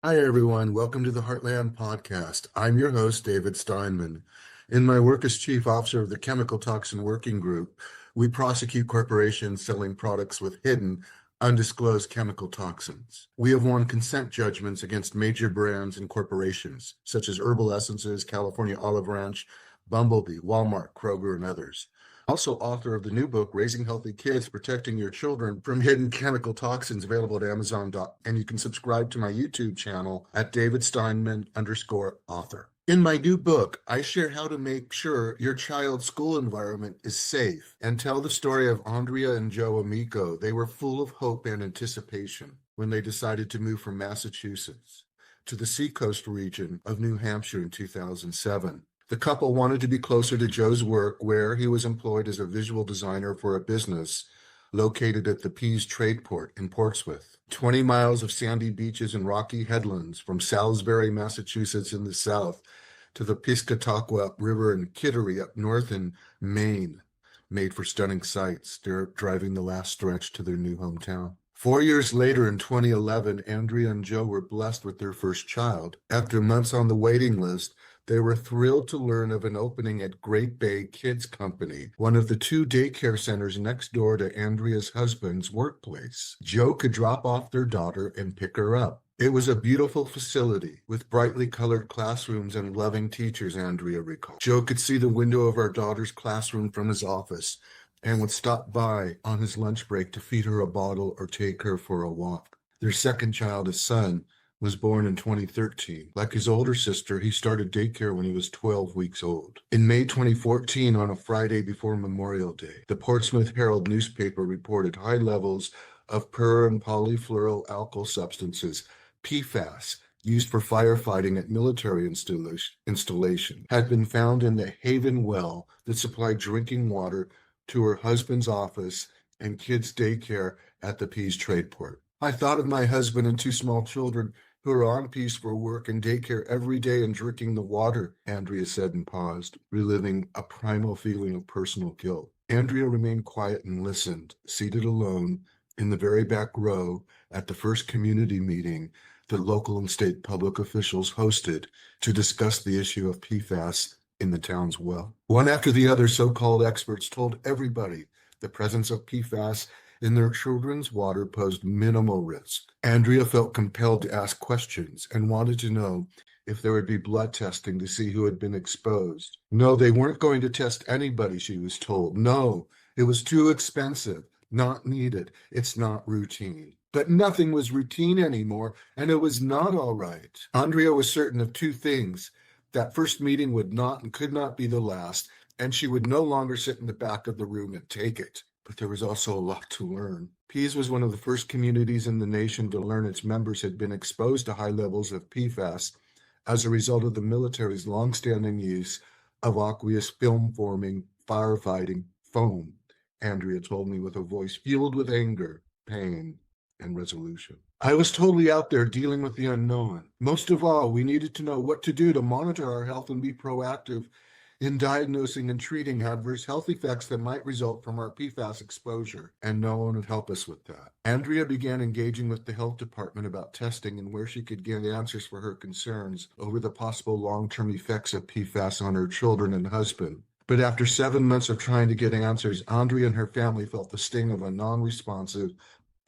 Hi, everyone. Welcome to the Heartland Podcast. I'm your host, David Steinman. In my work as Chief Officer of the Chemical Toxin Working Group, we prosecute corporations selling products with hidden, undisclosed chemical toxins. We have won consent judgments against major brands and corporations, such as Herbal Essences, California Olive Ranch, Bumblebee, Walmart, Kroger, and others. Also, author of the new book, Raising Healthy Kids, Protecting Your Children from Hidden Chemical Toxins, available at Amazon. And you can subscribe to my YouTube channel at David Steinman_author. In my new book, I share how to make sure your child's school environment is safe and tell the story of Andrea and Joe Amico. They were full of hope and anticipation when they decided to move from Massachusetts to the seacoast region of New Hampshire in 2007. The couple wanted to be closer to Joe's work, where he was employed as a visual designer for a business located at the Pease Trade Port in Portsmouth. 20 miles of sandy beaches and rocky headlands from Salisbury, Massachusetts in the south to the Piscataqua River and Kittery up north in Maine made for stunning sights, driving the last stretch to their new hometown. 4 years later, in 2011, Andrea and Joe were blessed with their first child. After months on the waiting list, they were thrilled to learn of an opening at Great Bay Kids Company, one of the two daycare centers next door to Andrea's husband's workplace. Joe could drop off their daughter and pick her up. It was a beautiful facility with brightly colored classrooms and loving teachers, Andrea recalled. Joe could see the window of our daughter's classroom from his office and would stop by on his lunch break to feed her a bottle or take her for a walk. Their second child, a son, was born in 2013. Like his older sister, he started daycare when he was 12 weeks old. In May 2014, on a Friday before Memorial Day, the Portsmouth Herald newspaper reported high levels of per- and polyfluoroalkyl substances, PFAS, used for firefighting at military installation, had been found in the Haven well that supplied drinking water to her husband's office and kids' daycare at the Pease Trade Port. I thought of my husband and two small children who are on Pease for work and daycare every day and drinking the water, Andrea said and paused, reliving a primal feeling of personal guilt. Andrea remained quiet and listened, seated alone in the very back row at the first community meeting that local and state public officials hosted to discuss the issue of PFAS in the town's well. One after the other, so-called experts told everybody the presence of PFAS in their children's water posed minimal risk. Andrea felt compelled to ask questions and wanted to know if there would be blood testing to see who had been exposed. No, they weren't going to test anybody, she was told. No, it was too expensive, not needed. It's not routine. But nothing was routine anymore, and it was not all right. Andrea was certain of two things. That first meeting would not and could not be the last, and she would no longer sit in the back of the room and take it. But there was also a lot to learn. Pease was one of the first communities in the nation to learn its members had been exposed to high levels of PFAS as a result of the military's longstanding use of aqueous film-forming firefighting foam, Andrea told me with a voice fueled with anger, pain, and resolution. I was totally out there dealing with the unknown. Most of all, we needed to know what to do to monitor our health and be proactive in diagnosing and treating adverse health effects that might result from our PFAS exposure, and no one would help us with that. Andrea began engaging with the health department about testing and where she could get answers for her concerns over the possible long-term effects of PFAS on her children and husband. But after 7 months of trying to get answers, Andrea and her family felt the sting of a non-responsive,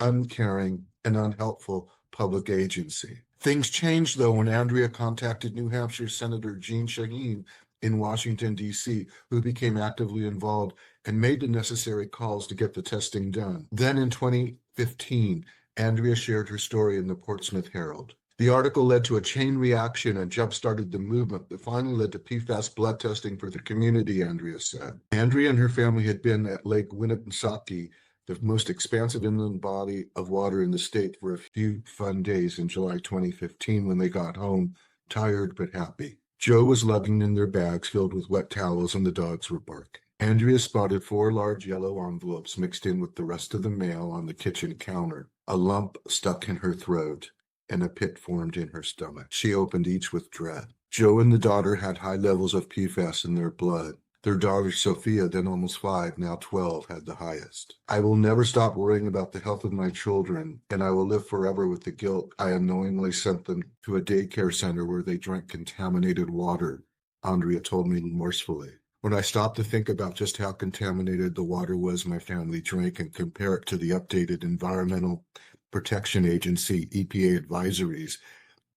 uncaring, and unhelpful public agency. Things changed, though, when Andrea contacted New Hampshire Senator Jeanne Shaheen in Washington, D.C., who became actively involved and made the necessary calls to get the testing done. Then in 2015, Andrea shared her story in the Portsmouth Herald. The article led to a chain reaction and jump-started the movement that finally led to PFAS blood testing for the community, Andrea said. Andrea and her family had been at Lake Winnipesaukee, the most expansive inland body of water in the state, for a few fun days in July 2015 when they got home, tired but happy. Joe was lugging in their bags filled with wet towels and the dogs were barking. Andrea spotted 4 large yellow envelopes mixed in with the rest of the mail on the kitchen counter. A lump stuck in her throat and a pit formed in her stomach. She opened each with dread. Joe and the daughter had high levels of PFAS in their blood. Their daughter Sophia, then almost 5, now 12, had the highest. I will never stop worrying about the health of my children, and I will live forever with the guilt I unknowingly sent them to a daycare center where they drank contaminated water, Andrea told me remorsefully. When I stopped to think about just how contaminated the water was my family drank and compare it to the updated Environmental Protection Agency EPA advisories,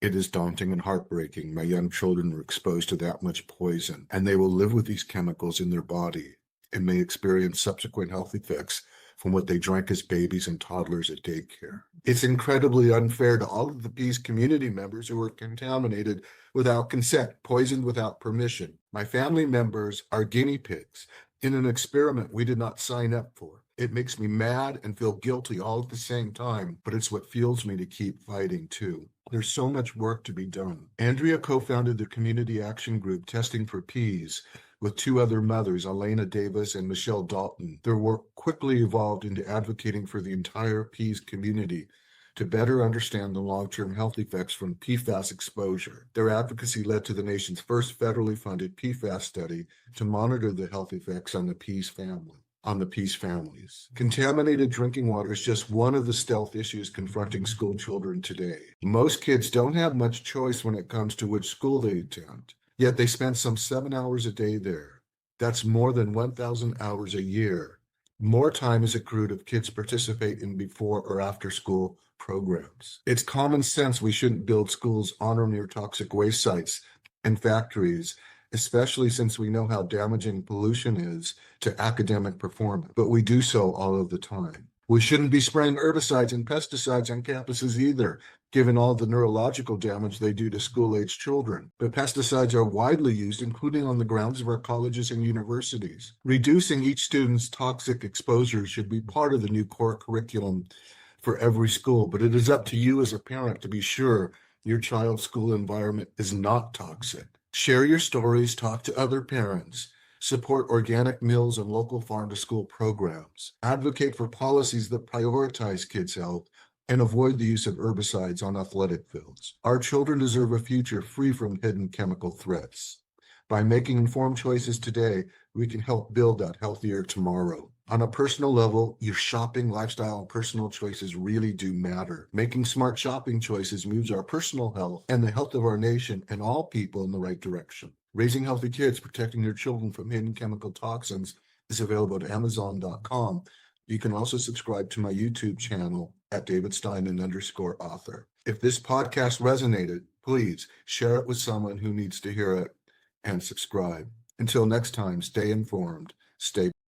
it is daunting and heartbreaking. My young children were exposed to that much poison, and they will live with these chemicals in their body and may experience subsequent health effects from what they drank as babies and toddlers at daycare. It's incredibly unfair to all of the Peace community members who were contaminated without consent, poisoned without permission. My family members are guinea pigs in an experiment we did not sign up for. It makes me mad and feel guilty all at the same time, but it's what fuels me to keep fighting too. There's so much work to be done. Andrea co-founded the community action group Testing for Peas with 2 other mothers, Elena Davis and Michelle Dalton. Their work quickly evolved into advocating for the entire Peas community to better understand the long-term health effects from PFAS exposure. Their advocacy led to the nation's first federally funded PFAS study to monitor the health effects on the Peas families. Contaminated drinking water is just one of the stealth issues confronting school children today. Most kids don't have much choice when it comes to which school they attend, yet they spend some 7 hours a day there. That's more than 1,000 hours a year. More time is accrued if kids participate in before or after school programs. It's common sense we shouldn't build schools on or near toxic waste sites and factories, especially since we know how damaging pollution is to academic performance, but we do so all of the time. We shouldn't be spraying herbicides and pesticides on campuses either, given all the neurological damage they do to school-age children. But pesticides are widely used, including on the grounds of our colleges and universities. Reducing each student's toxic exposure should be part of the new core curriculum for every school, but it is up to you as a parent to be sure your child's school environment is not toxic. Share your stories, talk to other parents, support organic meals and local farm-to-school programs, advocate for policies that prioritize kids' health, and avoid the use of herbicides on athletic fields. Our children deserve a future free from hidden chemical threats. By making informed choices today, we can help build that healthier tomorrow. On a personal level, your shopping, lifestyle, and personal choices really do matter. Making smart shopping choices moves our personal health and the health of our nation and all people in the right direction. Raising Healthy Kids, Protecting Your Children from Hidden Chemical Toxins is available at Amazon.com. You can also subscribe to my YouTube channel at davidsteinman_author. If this podcast resonated, please share it with someone who needs to hear it and subscribe. Until next time, stay informed, stay